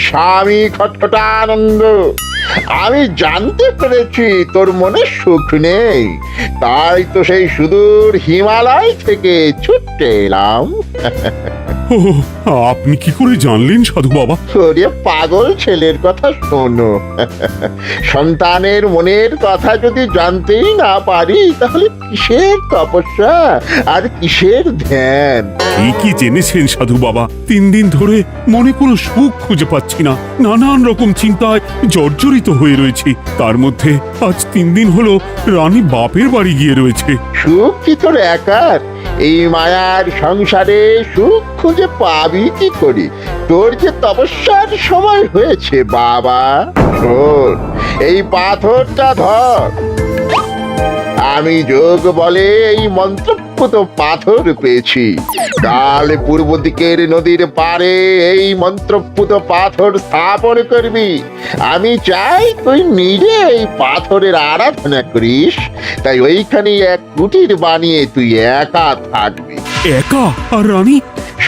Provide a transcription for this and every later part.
স্বামী খটখটানন্দ, আমি জানতে পেরেছি তোর মনে সুখ নেই, তাই তো সেই সুদূর হিমালয় থেকে ছুটে এলাম। ও, আপনি কি করে জানলেন সাধু বাবা? ওরে পাগল ছেলের কথা শোনো, সন্তানের মনের কথা যদি জানতেই না পারি তাহলে কিসের তপস্যা আর কিসের ধ্যান। কি জেনেছেন সাধু বাবা? 3 দিন ধরে মনে কোনো সুখ খুঁজে পাচ্ছি না, নানান রকম চিন্তায় জর্জরিত হয়ে রয়েছি। তার মধ্যে আজ 3 দিন হলো রানী বাপের বাড়ি গিয়ে রয়েছে। সুখ কি তোর একার? এই মায়ার সংসারে সুখ খুঁজে পাবি কি করি? তোর যে তপস্যার সময় হয়েছে বাবা। শোন, এই পাথরটা ধর। আমি যোগ বলে এই মন্ত্রপুত পাথর পেয়েছি। কাল পূর্ব দিকের নদীর পাড়ে এই মন্ত্রপুত পাথর স্থাপন করবি। আমি চাই তুই নিজে এই পাথরের আরাধনা করিস। তাই ওইখানে এক কুটির বানিয়ে তুই একা থাকবি। একা? আর রানী?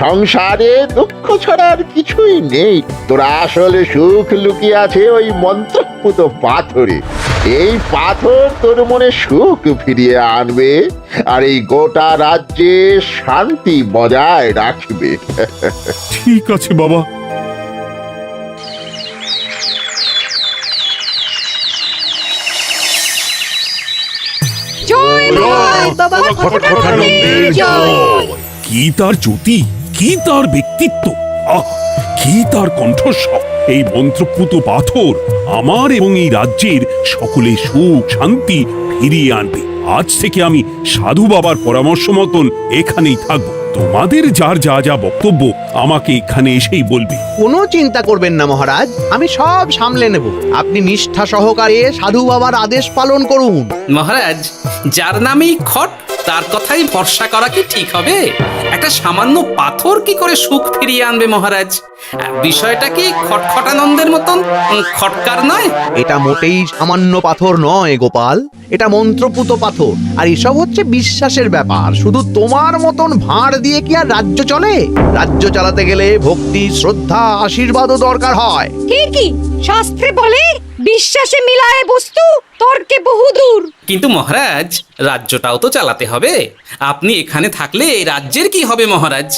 সংসারে দুঃখ ছাড়ার কিছুই নেই। তোর আসলে সুখ লুকিয়ে আছে ওই মন্ত্রপুত পাথরে। এই পাথর তোর মনে সুখ ফিরিয়ে আনবে আর এই গোটা রাজ্যে শান্তি বজায় রাখবে। ঠিক আছে বাবা। জয় বাবা খটখটানন্দের জয়। কি তার জ্যোতি, কি তার ব্যক্তিত্ব, আহ, কি তার কণ্ঠস্বর! এই মন্ত্রপুত পাথর আমার এবং এই রাজ্যের সকলে সুখ শান্তি ফিরিয়ে আনবে। আজ থেকে আমি সাধু বাবার পরামর্শ মতন এখানেই থাকবো। তোমাদের যার যা যা বক্তব্য আমাকে এখানে এসেই বলবে। কোনো চিন্তা করবেন না মহারাজ, আমি সব সামলে নেব। আপনি নিষ্ঠা সহকারে সাধু বাবার আদেশ পালন করুন। মহারাজ, যার নামেই খট তার কথাই ভরসা করা কি ঠিক হবে? একটা সামান্য পাথর কি করে সুখ ফিরিয়ে আনবে মহারাজ? বিষয়টা কি খটখটানন্দের মতন খটকার নয়? এটা মোটেই সামান্য পাথর নয় গোপাল, এটা মন্ত্রপুত পাথর। আর এসব হচ্ছে বিশ্বাসের ব্যাপার। শুধু তোমার মতন ভাঁড় দিয়ে কি আর রাজ্য চলে? রাজ্য চালাতে গেলে ভক্তি, শ্রদ্ধা, আশীর্বাদও দরকার হয়। কি শাস্ত্রে বলে বিশ্বাসে মিলায় বস্তু তর্কে বহুদূর। কিন্তু মহারাজ, রাজ্যটাও তো চালাতে হবে। আপনি এখানে থাকলে এই রাজ্যের কি হবে মহারাজ?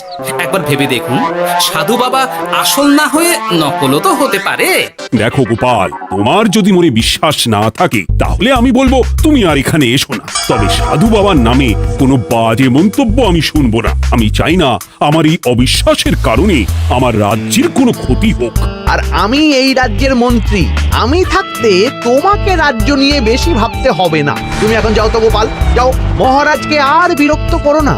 একবার ভেবে দেখুন, সাধু বাবা আসল না হয়ে নকলও তো হতে পারে। দেখো গোপাল, তোমার যদি মনে বিশ্বাস না থাকে তাহলে আমি বলবো তুমি আর এখানে এসো না। তবে সাধু বাবার নামে কোনো বাজে মন্তব্য আমি শুনবো না। আমি চাই না আমার এই অবিশ্বাসের কারণে আমার রাজ্যের কোনো ক্ষতি হোক। আর আমি এই রাজ্যের মন্ত্রী, আমি থাকতে তোমাকে রাজ্য নিয়ে বেশি ভাবতে হবে না। তুমি এখন যাও তো গোপাল, যাও। মহারাজকে আর বিরক্ত করো না।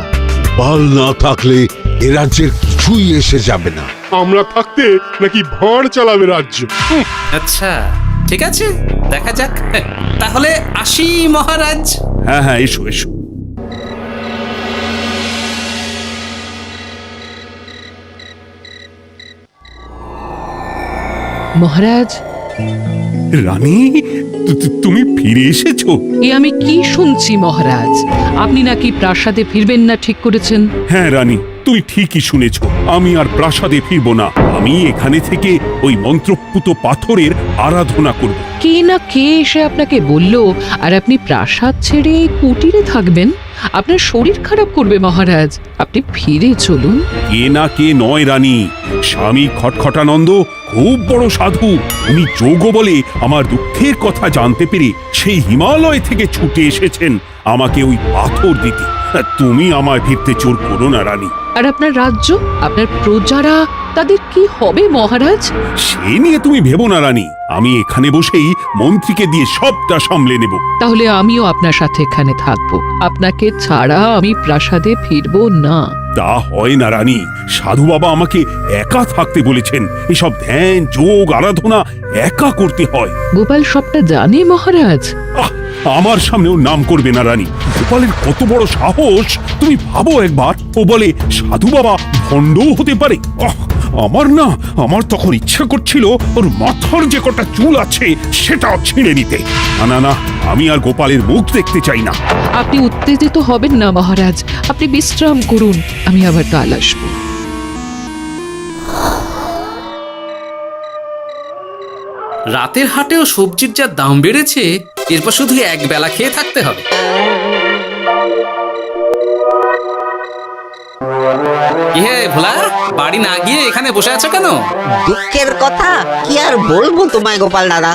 পাল না থাকলে এ রাজ্যের কিছুই এসে যাবে না। আমরা থাকতে নাকি ভাঁড় চালাবে রাজ্য? আচ্ছা, ঠিক আছে, দেখা যাক। তাহলে আসি মহারাজ। হ্যাঁ হ্যাঁ, এসো এসো। মহারাজ, রানী, তুমি ফিরে এসেছো? এ আমি কি শুনছি মহারাজ? আপনি নাকি প্রাসাদে ফিরবেন না ঠিক করেছেন? হ্যাঁ রানী, তুমি ঠিকই শুনেছো। আমি আর প্রাসাদে ফিরবো না। আমি এখানে থেকে ওই মন্ত্রপুত পাথরের আরাধনা করব। কে না কে এসে আপনাকে বলল আর আপনি প্রাসাদ ছেড়ে এই কুটিরে থাকবেন? আপনার শরীর খারাপ করবে মহারাজ, আপনি ফিরে চলুন। কে না কে নয় রানী, স্বামী খটখটানন্দ খুব বড় সাধু। উনি যোগ বলে আমার দুঃখের কথা জানতে পেরে সেই হিমালয় থেকে ছুটে এসেছেন আমাকে ওই পাথর দিতে। তুমি আমায় ফিরতে জোর করো না রানী। আর আপনার রাজ্য, আপনার প্রজারা, তাদের কি হবে মহারাজ? সে নিয়ে তুমি ভেবো না রানী, আমি এখানে বসেই মন্ত্রীকে দিয়ে সবটা সামলে নেব। তাহলে আমিও আপনার সাথে এখানে থাকবো। আপনাকে ছাড়া আমি প্রাসাদে ফিরবো না। তা হয় না রানী, সাধু বাবা আমাকে একা থাকতে বলেছেন। এসব ধ্যান যোগ আরাধনা একা করতে হয়। গোপাল সবটা জানে মহারাজ। আহ, আমার সামনেও নাম করবে না রানী। গোপালের কত বড় সাহস তুমি ভাবো একবার। ও বলে সাধু বাবা ভণ্ডও হতে পারে। আমার তখন ইচ্ছা করছিল ওর মাথার যে কটা চুল আছে সেটাও ছিঁড়ে নিতে। না না, আমি আর গোপালের মুখ দেখতে চাই না। আপনি উত্তেজিত হবেন না মহারাজ, আপনি বিশ্রাম করুন, আমি আবার কাল আসবো। রাতের হাটেও সবজির যা দাম বেড়েছে, এরপর শুধু এক বেলা খেয়ে থাকতে হবে। কি হে ভোলা, বাড়ি না গিয়ে এখানে বসে আছো কেন? দুঃখের কথা কি আর বলবো তোমায় গোপাল দাদা।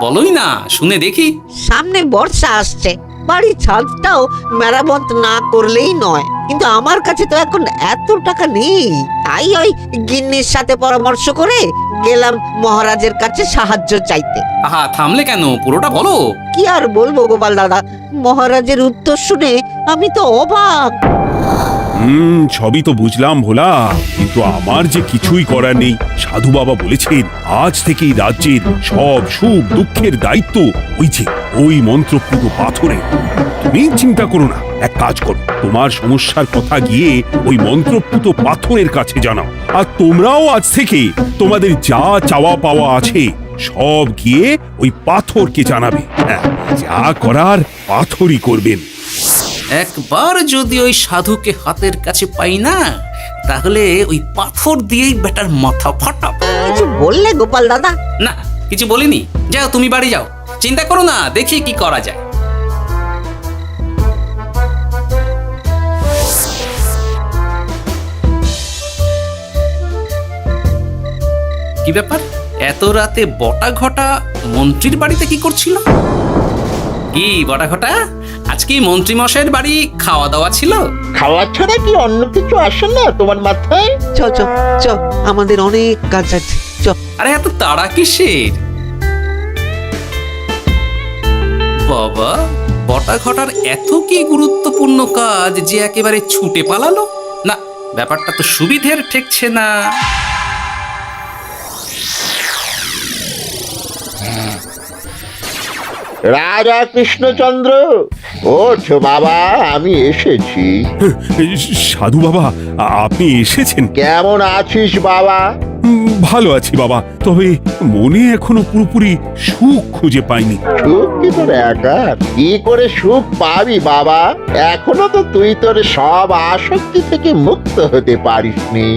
বলোই না, শুনে দেখি। সামনে বর্ষা আসছে, বাড়ির ছাদটাও মেরামত না করলেই নয়, কিন্তু আমার কাছে তো এখন এত টাকা নেই। তাই ওই গিন্নির সাথে পরামর্শ করে গেলাম মহারাজের কাছে সাহায্য চাইতে। থামলে কেন, পুরোটা বলো। কি আর বলবো গোপাল দাদা, মহারাজের উত্তর শুনে আমি তো অবাক। সবই তো বুঝলাম ভোলা, কিন্তু আমার যে কিছুই করার নেই। সাধু বাবা বলেছেন আজ থেকেই রাজ্যের সব সুখ দুঃখের দায়িত্ব ওই মন্ত্রপুত পাথরে। তুমি চিন্তা করো না, এক কাজ করো, তোমার সমস্যার কথা গিয়ে ওই মন্ত্রপুত পাথরের কাছে জানাও। আর তোমরাও আজ থেকে তোমাদের যা চাওয়া পাওয়া আছে সব গিয়ে ওই পাথরকে জানাবে। যা করার পাথরই করবেন। একবার যদি ওই সাধুকে হাতের কাছে পাই না, তাহলে ওই পাথর দিয়েই বেটার মাথা ফাটাবো। কিছু বললে গোপাল দাদা? না, কিছু বলিনি। যাও, তুমি বাড়ি যাও, চিন্তা করো না, দেখি কি করা যায়। কি ব্যাপার, এত রাতে বটা ঘটা মন্ত্রীর বাড়িতে কি করছিল? কি বটা ঘটা, আজকে মন্ত্রী মশাইয়ের বাড়ি খাওয়া দাওয়া ছিল? খাওয়া ছাড়া কি অন্য কিছু আসে না তোমার মাথায়? চ চ চ, আমাদের অনেক কাজ আছে, চ। আরে এত তাড়া কিসের? বাবা, বটা ঘটার এত কি গুরুত্বপূর্ণ কাজ যে একেবারে ছুটে পালালো? না, ব্যাপারটা তো সুবিধের ঠেকছে না। রাজা কৃষ্ণচন্দ্র, ওঠ বাবা, আমি এসেছি। সাধু বাবা, আপনি এসেছেন? কেমন আছিস বাবা? ভালো আছি বাবা, তবে মনে এখনো পুরোপুরি সুখ খুঁজে পাইনি। সুখ কি তোর একার? কি করে সুখ পাবি বাবা? এখনো তো তুই তোর সব আসক্তি থেকে মুক্ত হতে পারিসনি।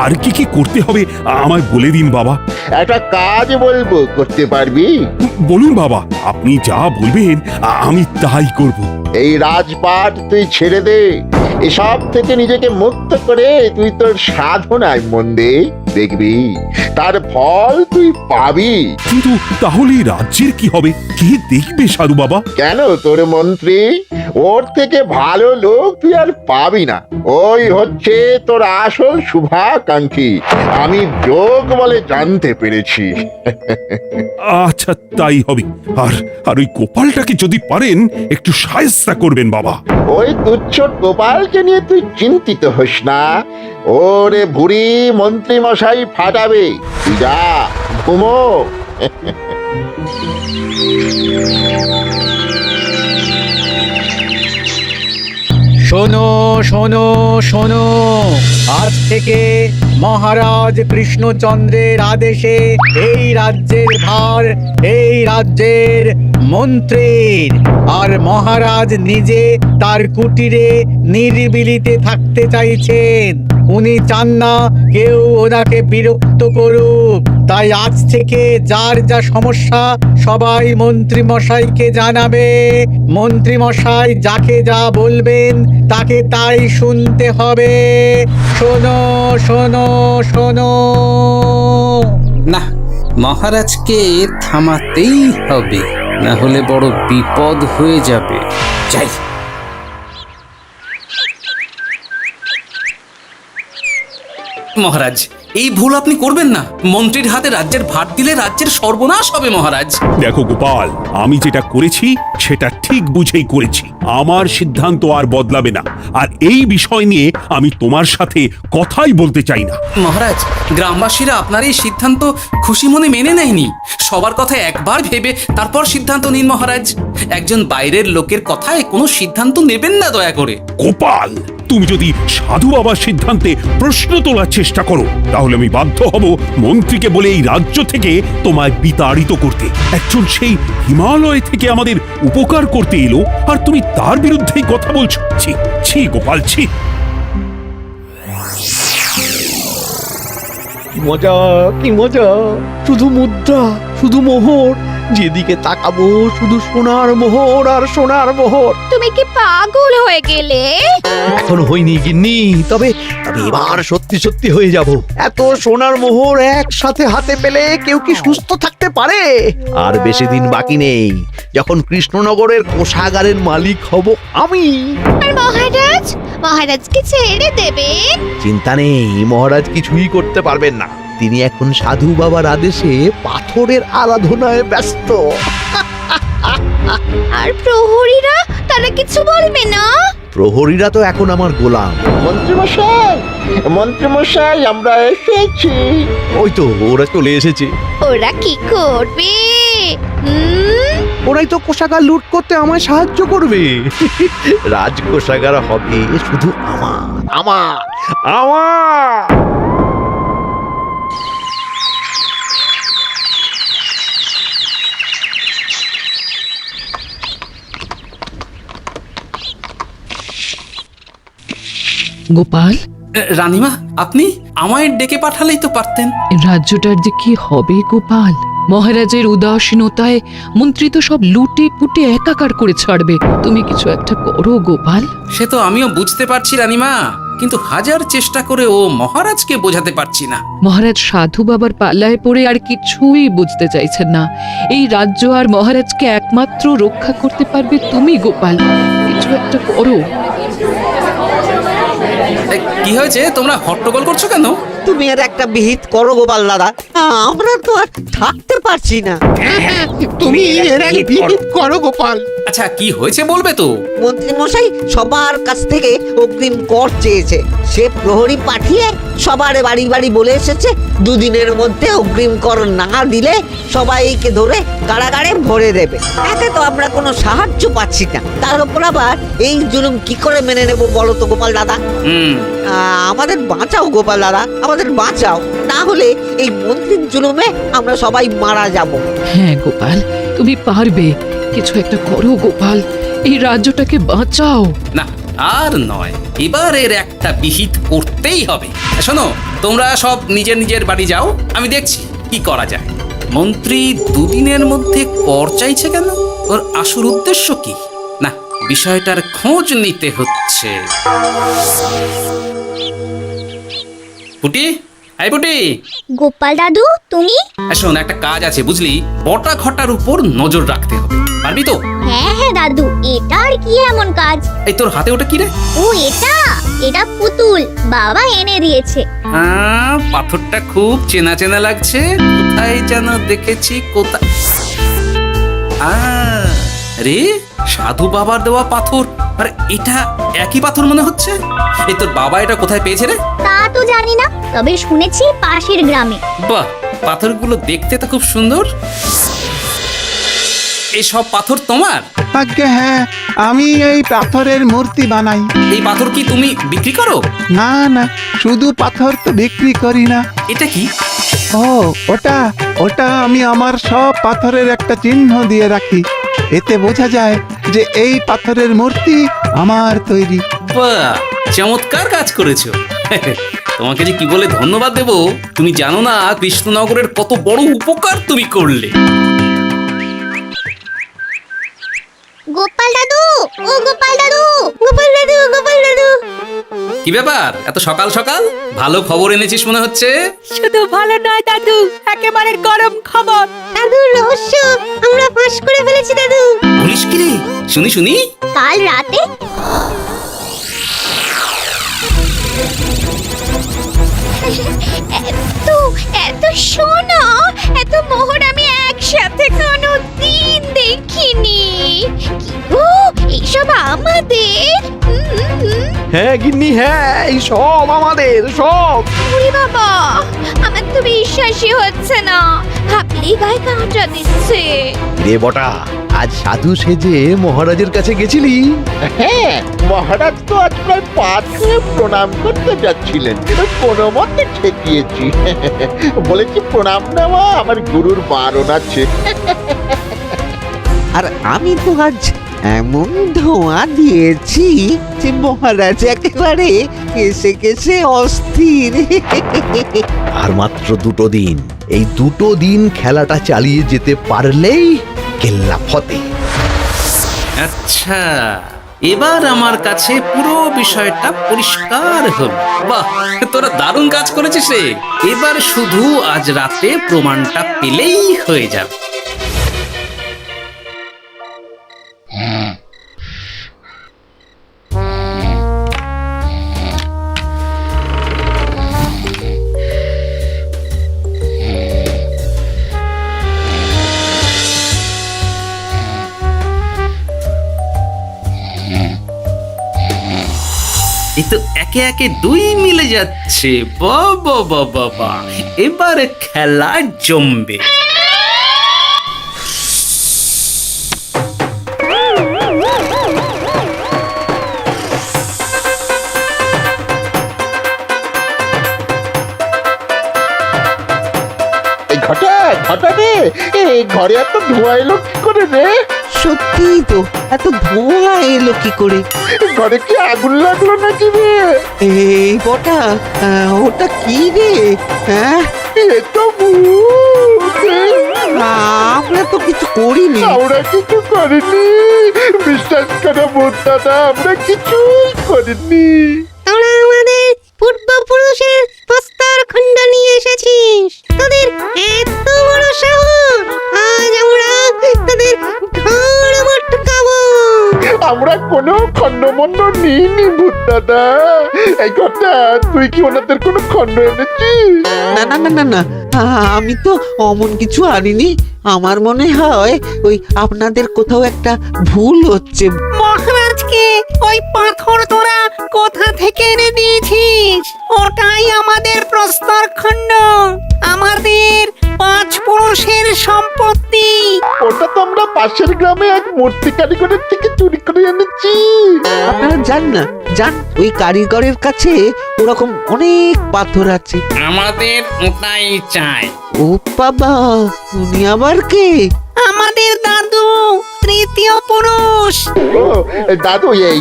আর কি কি করতে হবে আমায় বলে দিন বাবা। একটা কাজ বলবো, করতে পারবি? বলুন বাবা, আপনি যা বলবেন আমি তাই করব। এই রাজপাট তুই ছেড়ে দে, এসব থেকে নিজেকে মুক্ত করে তুই তোর সাধনায় মন দে, দেখবি তার ফল তুই পাবি। কিন্তু তাহলে রাজ্যের কি হবে? কে দেখবে সাধু বাবা? কেন, তোর মন্ত্রী, ওর থেকে ভালো লোক তুই আর পাবি না। ওই হচ্ছে তোর আসল শুভাকাঙ্ক্ষী, আমি যোগ বলে জানতে পেরেছি। আচ্ছা, তাই হবে। আর আর ওই গোপালটাকে যদি পারেন একটু সাহায্য করবেন বাবা। ওই তুচ্ছ গোপালকে নিয়ে তুই চিন্তিত হোস না, ওরে ভুরি মন্ত্রী মশাই ফাটাবে। তুই যা, ঘুমো। শোনো শোনো শোনো, আজ থেকে মহারাজ কৃষ্ণচন্দ্রের আদেশে এই রাজ্যের ভার এই রাজ্যের মন্ত্রীর। আর মহারাজ নিজে তার কুটিরে নিরিবিলিতে থাকতে চাইছেন। উনি চান না কেউ ওনাকে বিরক্ত করুক। তাই আজ থেকে যার যা সমস্যা সবাই মন্ত্রী মশাইকে জানাবে। মন্ত্রী মশাই যাকে যা বলবেন তাকে তাই শুনতে হবে। শোনো শোনো শোনো। না, মহারাজকে থামাতেই হবে, না হলে বড় বিপদ হয়ে যাবে। যাই। মহারাজ, এই ভুল আপনি করবেন না। মন্ত্রীর হাতে রাজ্যের ভার দিলে রাজ্যের সর্বনাশ হবে মহারাজ। দেখো গোপাল, আমি যেটা করেছি সেটা ঠিক বুঝেই করেছি। আমার সিদ্ধান্ত আর বদলাবে না। আর এই বিষয় নিয়ে আমি তোমার সাথে কথাই বলতে চাই না। মহারাজ, গ্রামবাসীরা আপনার এই সিদ্ধান্ত খুশি মনে মেনে নেয়নি। সবার কথা একবার ভেবে তারপর সিদ্ধান্ত নিন মহারাজ। একজন বাইরের লোকের কথায় কোনো সিদ্ধান্ত নেবেন না দয়া করে। গোপাল, তুমি যদি সাধু বাবার সিদ্ধান্তে প্রশ্ন তোলার চেষ্টা করো তাহলে আমি বাধ্য হব মন্ত্রীকে বলে এই রাজ্য থেকে তোমায় বিতাড়িত করতে। একজন সেই হিমালয় থেকে আমাদের উপকার করতে এলো আর তুমি তার বিরুদ্ধেই কথা বলছো। ছি ছি গোপাল, ছি। মজা, কি মজা! শুধু মুদ্রা, শুধু মোহর, যেদিকে তাকাবো শুধু সোনার মোহর আর সোনার মোহর। তুমি কি পাগল হয়ে গেলে? এখন হইনি গিন্নি, তবে এবার সত্যি সত্যি হয়ে যাব। এত সোনার মোহর একসাথে হাতে পেলে কেউ কি সুস্থ থাকতে পারে? আর বেশি দিন বাকি নেই যখন কৃষ্ণনগরের কোষাগারের মালিক হব আমি। আর মহারাজকে ছেড়ে দেবেন? চিন্তা নেই, মহারাজ কিছুই করতে পারবেন না। তিনি এখন সাধু বাবার আদেশে পাথরের আরাধনায় ব্যস্ত। আর প্রহরীরা, তারা কিছু বলবে না? প্রহরীরা তো এখন আমার গোলাম। মন্ত্রীমশাই আমরা এসেছি। ওই তো ওরা চলে এসেছে। ওরা কি করবে? ওরাই তো কোষাগার লুট করতে আমায় সাহায্য করবে। রাজ কোষাগার হবে শুধু আমার, আমার, আমার। গোপাল, রানীমা, আপনি আমায় ডেকে পাঠালেই তো পারতেন। রাজ্যটার যে কি হবে গোপাল? মহারাজের উদাসীনতায় মন্ত্রী তো সব লুটে পুটে একাকার করে ছাড়বে। তুমি কিছু একটা করো গোপাল। সে তো আমিও বুঝতে পারছি রানীমা, কিন্তু হাজার চেষ্টা করে ও মহারাজকে বোঝাতে পারছি না। মহারাজ সাধু বাবার পাল্লায় পড়ে আর কিছুই বুঝতে চাইছেন না। এই রাজ্য আর মহারাজকে একমাত্র রক্ষা করতে পারবে তুমি গোপাল। কিছু একটা করো। কি হয়েছে, তোমরা হট্টগোল করছো কেন? তুমি আর একটা বিহিত করো গোপাল দাদা, আমরা তো আর থাকতে পারছি না। তুমি এর এক বিহিত করো গোপাল। আচ্ছা, কি হয়েছে বলবে তো? মন্ত্রী মশাই সবার কাছ থেকে অগ্রিম কর চেয়েছে। সে প্রহরী পাঠিয়ে সবার বাড়ি বাড়ি বলে এসেছে দুদিনের মধ্যে অগ্রিম কর না দিলে সবাইকে ধরে কারাগারে ভরে দেবে। এতে তো আমরা কোনো সাহায্য পাচ্ছি না। তার উপর আবার এই জুলুম কি করে মেনে নেব বলো তো গোপাল দাদা? আমাদের বাঁচাও গোপাল দাদা, আমাদের বাঁচাও, না হলে এই মন্ত্রীর জুলুমে আমরা সবাই মারা যাব। হ্যাঁ গোপাল, তুমি পারবে। কিছু একটা করো গোপাল, এই রাজ্যটাকে বাঁচাও। না, আর নয়, এবার এর একটা বিহিত করতেই হবে। শোনো, তোমরা সব নিজের নিজের বাড়ি যাও, আমি দেখছি কি করা যায়। মন্ত্রী দুদিনের মধ্যে কর চাইছে কেন? ওর আসল উদ্দেশ্য কি? না, বিষয়টার খোঁজ নিতে হচ্ছে। পুটি, এই পুটি। গোপাল দাদু, তুমি? শোন, একটা কাজ আছে বুঝলি, বটা ঘটার উপর নজর রাখতে হবে। পারবি তো? হ্যাঁ হ্যাঁ দাদু, এটা আর কি এমন কাজ? এই তোর হাতে ওটা কি রে? ও এটা পুতুল, বাবা এনে দিয়েছে। পাথরটা খুব চেনা চেনা লাগছে, কোথায় যেন দেখেছি। কোথায়? রে, সাধু বাবার দেওয়া পাথর। আরে এটা একই পাথর মনে হচ্ছে। এই তোর বাবা এটা কোথায় পেয়েছে রে? তা তো জানি না, তবে শুনেছি পাশের গ্রামে। বাহ, পাথরগুলো দেখতে তো খুব সুন্দর। এই সব পাথর তোমার? আজ্ঞে হ্যাঁ, আমি এই পাথরের মূর্তি বানাই। এই পাথর কি তুমি বিক্রি করো? না না, শুধু পাথর তো বিক্রি করি না। এটা কি? ও ওটা আমি আমার সব পাথরের একটা চিহ্ন দিয়ে রাখি। এতে বোঝা যায় যে এই পাথরের মূর্তি আমার তৈরি। বাহ, চমৎকার কাজ করেছো। তোমাকে যে কি বলে ধন্যবাদ দেব তুমি জানো না। কৃষ্ণনগরের কত বড় উপকার তুমি করলে। গোপাল দাদু, ও গোপাল দাদু, গোপাল দাদু, গোপাল দাদু। কি ব্যাপার, এত সকাল সকাল? ভালো খবর এনেছিস মনে হচ্ছে। শুধু ভালো নয় দাদু, একেবারে গরম খবর। দাদু, রহস্য আমরা ফাঁস করে ফেলেছি দাদু। বলিস কি রে? শুনি শুনি। কাল রাতে এত সোনা, এত মোহর আমি একসাথে কোনোদিন দেখিনি। ও, এইসব আমাদের? হ্যাঁ গিন্নি, হ্যাঁ, এই সব আমাদের, সব। ওরে বাবা, আমার তো বিশ্বাসই হচ্ছে না, ভাবলেই গায়ে কাঁটা দিচ্ছে। রে বটা, আজ সাধু সেজে মহারাজের কাছে গেছিলি? হ্যাঁ, মহারাজ তো আজ প্রায় পা ছুঁয়ে প্রণাম করতে যাচ্ছিলেন, কিন্তু কোনো মতে ঠেকিয়েছি। বলেছি প্রণাম নেওয়া আমার গুরুর বারণ আছে। আর আমি তো আজ এমন ধোঁয়া দিয়েছি যে মহারাজ একেবারে কেসে কেসে অস্থির। আর মাত্র 2 দিন, এই 2 দিন খেলাটা চালিয়ে যেতে পারলেই কেল্লা ফতে। আচ্ছা, এবার আমার কাছে পুরো বিষয়টা পরিষ্কার হলো। বাহ, তোরা দারুণ কাজ করেছিস রে। এবার শুধু আজ রাতে প্রমাণটা পেলেই হয়ে যাবে। এই তো একে একে 2 মিলে যাচ্ছে। বাবা বাবা বাবা, এবার খেলা জমবে। এই ঘটা ঘটা রে, এই ঘরে এত ধোঁয়া এলো কি করে রে? সত্যি তো, এত ধোঁয়া এলো কি করে? ঘরে কি আগুন লাগলো নাকি রে? এই বটা, ওটা কি রে? হ্যাঁ, এ তো ভূত। আমরা তো কিছু করিনি। আমরা কিছু করিনি, বিশ্বাস করো ভূত দাদা, আমরা কিছুই করিনি। তোরা আমাদের পূর্বপুরুষের প্রস্তর খণ্ড নিয়ে এসেছিস। তোদের এত বড় সাহস, আজ আমরা তোদের ঘাড় মটকাবো। আমরা কোনো খণ্ডমণ্ড নিইনি ভূত দাদা। এই কথা, তুই কি ওনাদের কোনো খণ্ড এনেছিস? না না না না না, আমি তো অমন কিছু আনিনি। আমার মনে হয় ওই আপনাদের কোথাও একটা ভুল হচ্ছে। মহারাজকে ওই পাথর তোরা কোথা থেকে এনে দিয়েছিস? ওটাই আমাদের প্রস্তর খণ্ড, আমাদের 5 পুরুষের সম্পত্তি। ওটা তো আমরা পাশের গ্রামে এক মূর্তি কারিগরের থেকে চুরি করে এনেছি। আপনারা যান না, যান, ওই কারিগরের কাছে ওরকম অনেক পাথর আছে। আমাদের ওটাই চাই। ও বাবা, উনি আবার কে? আমাদের দাদু, 3য় পুরুষ। ও দাদু, এই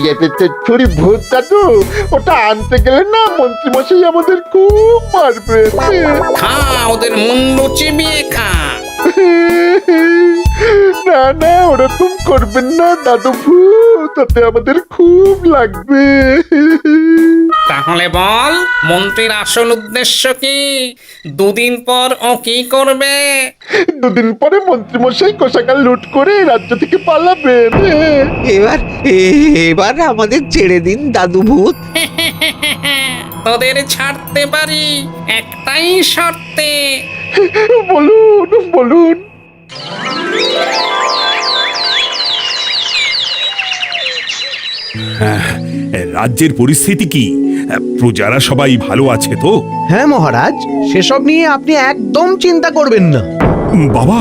ছুরি ভূত দাদু, ওটা আনতে গেলে না মন্ত্রীমশাই আমাদের খুব মারবে। খা, ওদের মুন্ডু চিবিয়ে খা। না না, ওরকম করবেন না দাদু ভূত, তাতে আমাদের খুব লাগবে। তাহলে বল, মন্ত্রীর আসল উদ্দেশ্য কি? 2 দিন পর ও কি করবে? 2 দিন পরে মন্ত্রীমশাই কোষাগার লুট করে রাজ্য থেকে পালাবেন। এবার আমাদের ছেড়ে দিন দাদু ভূত। তোদের ছাড়তে পারি একটাই শর্তে। বলুন বলুন। রাজ্যের পরিস্থিতি কি? প্রজারা সবাই ভালো আছে তো? হ্যাঁ মহারাজ, সেসব নিয়ে আপনি একদম চিন্তা করবেন না। বাবা,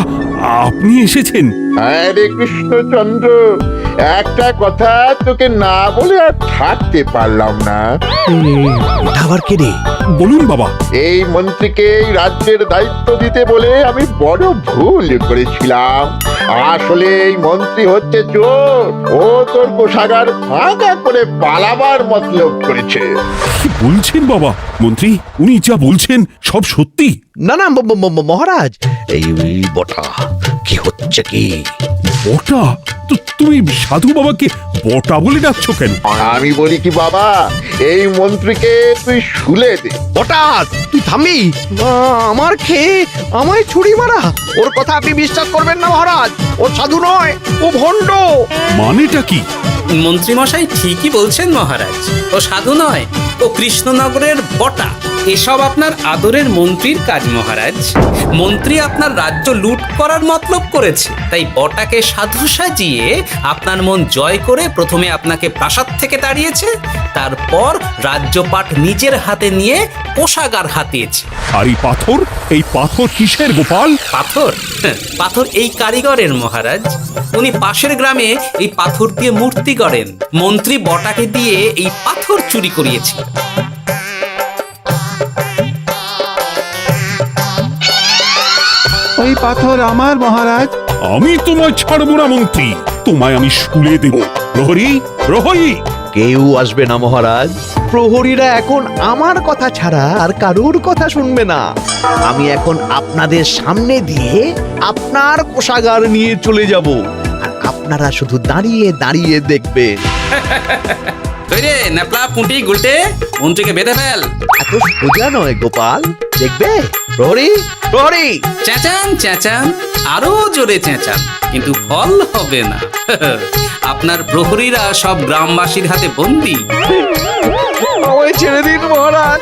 আপনি এসেছেন? হরে কৃষ্ণচন্দ্র, একটা কথা তোকে না বলে আর থাকতে পারলাম না। এটা আবার কে রে? বলুন বাবা। এই মন্ত্রীকে এই রাজ্যের দায়িত্ব দিতে বলে আমি বড় ভুল করেছিলাম। আসলে এই মন্ত্রী হচ্ছে চোর। ও তোর কোষাগার ফাঁকা করে পালাবার মতলব করেছে। কি বলছেন বাবা? মন্ত্রী, উনি যা বলছেন সব সত্যি? না না মহারাজ, এই বটা কি হচ্ছে কি? বটা? তো তুমি সাধু বাবাকে বটা বলে ডাকছো কেন? আমি বলি কি বাবা, এই মন্ত্রীকে তুই শুলে দে। বটা, তুই থামবি? আমার খেয়ে আমায় ছুরি মারা? ওর কথা আপনি বিশ্বাস করবেন না মহারাজ। ও সাধু নয়, ও ভণ্ড। মানেটা কি? মন্ত্রীমশাই ঠিকই বলছেন মহারাজ। ও সাধু নয়, ও কৃষ্ণনগরের বটা। এসব আপনার আদরের মন্ত্রীর কাজ মহারাজ। মন্ত্রী আপনার রাজ্য লুট করার মতলব করেছে, তাই বটাকে সাধু সাজিয়ে আপনার মন জয় করে প্রথমে আপনাকে প্রাসাদ থেকে তাড়িয়েছে, তারপর রাজ্যপাট নিজের হাতে নিয়ে কোষাগার হাতিয়েছে। আর এই পাথর? এই পাথর কিসের গোপাল? পাথর? পাথর এই কারিগরের মহারাজ। উনি পাশের গ্রামে এই পাথর দিয়ে মূর্তি গড়েন। মন্ত্রী বটাকে দিয়ে এই পাথর চুরি করিয়েছে। ওই পাথর আমার মহারাজ। আমি তোমায় ছাড়বো না মন্ত্রী। তোমায় আমি শুলে দেব। প্রহরী, প্রহরী! কেউ আসবে না মহারাজ। প্রহরীরা এখন আমার কথা ছাড়া আর কারুর কথা শুনবে না। আমি এখন আপনাদের সামনে দিয়ে আপনার কোষাগার নিয়ে চলে যাব, আর আপনারা শুধু দাঁড়িয়ে দাঁড়িয়ে দেখবেন। রে ন্যাপলা পুঁটি গুলটে মন্ত্রীকে বেঁধে ফেল। এত সোজা নয় গোপাল, দেখবে? প্রহরী, প্রহরী! চেঁচান চেঁচান, আরো জোরে চেঁচান, কিন্তু ফল হবে না। আপনার প্রহরীরা সব গ্রামবাসীর হাতে বন্দী। আমায় ছেড়ে দিন মহারাজ,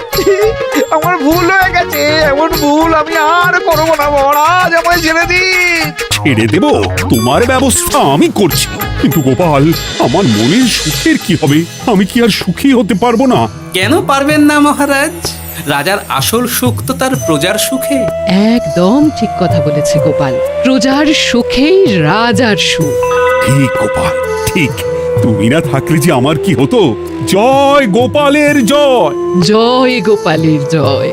আমার ভুল হয়ে গেছে। এমন ভুল আমি আর করবো না মহারাজ, আমায় ছেড়ে দিন। ছেড়ে দেব? তোমার ব্যবস্থা আমি করছি। কিন্তু গোপাল, আমার মনের সুখের কি হবে? আমি কি আর সুখী হতে পারবো না? কেন পারবেন না মহারাজ? রাজার আসল সুখ তো তার প্রজার সুখে। একদম ঠিক কথা বলেছে গোপাল। প্রজার সুখেই রাজার সুখ। ঠিক গোপাল, ঠিক। তুমি না থাকলে যে আমার কি হতো? জয় গোপালের জয়! জয় গোপালের জয়।